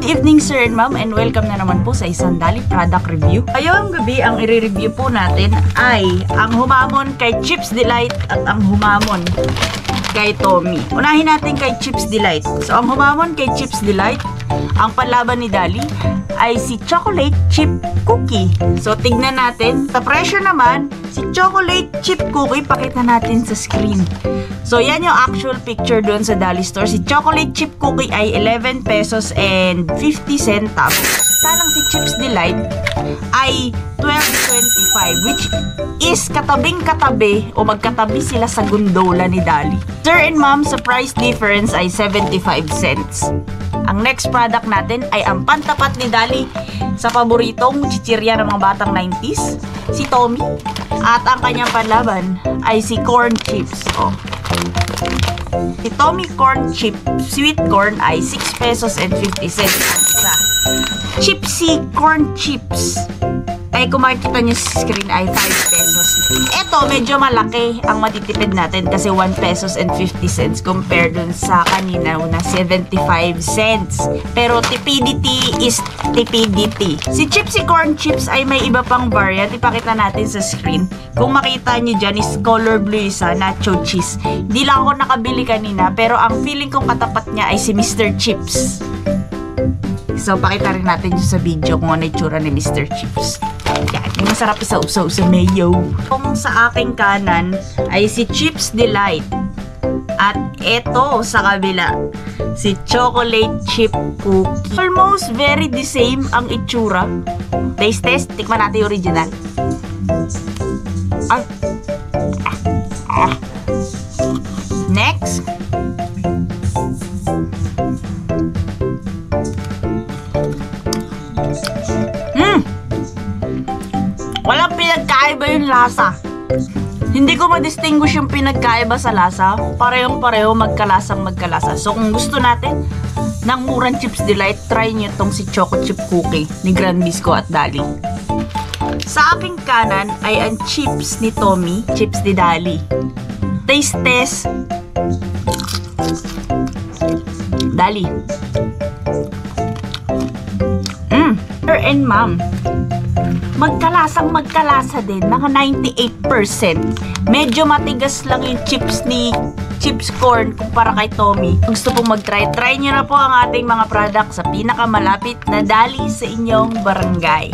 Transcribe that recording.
evening sir and ma'am, and welcome na naman po sa isang Dali product review. Ngayong gabi ang i-review po natin ay ang humamon kay Chips Delight at ang humamon kay Tommy. Unahin natin kay Chips Delight. So ang humamon kay Chips Delight, ang panlaban ni Dali ay si Chocolate Chip Cookie. So tignan natin. Sa presyo naman, si Chocolate Chip Cookie, pakita natin sa screen. So yan yung actual picture doon sa Dali Store. Si Chocolate Chip Cookie ay 11 pesos and 50 centavos. Salang si Chips Delight ay 12.25, which is katabing-katabi o magkatabi sila sa gondola ni Dali. Sir and ma'am, sa price difference ay 75 cents. Ang next product natin ay ang pantapat ni Dali sa paboritong chichirya ng mga batang 90s, si Tommy. At ang kanyang panlaban ay si Corn Chips. Oh. Si Tommy Corn Chip Sweet Corn ay 6 pesos and 50 cents ang isa. Chipsy Corn Chips ay kung makikita nyo sa screen ay 5 pesos. Ito medyo malaki ang matitipid natin kasi 1 pesos and 50 cents compared dun sa kanina na 75 cents. Pero tipidity is tipidity. Si Chipsy Corn Chips ay may iba pang variant. Ipakita natin sa screen. Kung makita nyo dyan is color blue isa, nacho cheese. Hindi lang ako nakabili kanina pero ang feeling kong katapat niya ay si Mr. Chips. So, pakita rin natin yung sa video kung ano yung tsura ni Mr. Chips. Yan, yung masarap sa usaw sa mayo. Kung sa aking kanan ay si Chips Delight. At eto sa kabila, si Chocolate Chip Cookie. Almost very the same ang itsura. Taste test, tikman natin yung original. Next. Walang pinagkaiba yung lasa. Hindi ko ma-distinguish yung pinagkaiba sa lasa. Parehong-pareho, magkalasang magkalasa. So kung gusto natin ng murang Chips Delight, try nyo itong si Choco Chip Cookie ni Grand Bisco at Dali. Sa aking kanan ay ang chips ni Tommy, Chips ni Dali. Taste test. Dali. Sir and ma'am, magkalasang magkalasa din, naka 98%. Medyo matigas lang yung chips ni Chips Corn kumpara kay Tommy. Gusto pong mag-try, try nyo na po ang ating mga product sa pinakamalapit na Dali sa inyong barangay.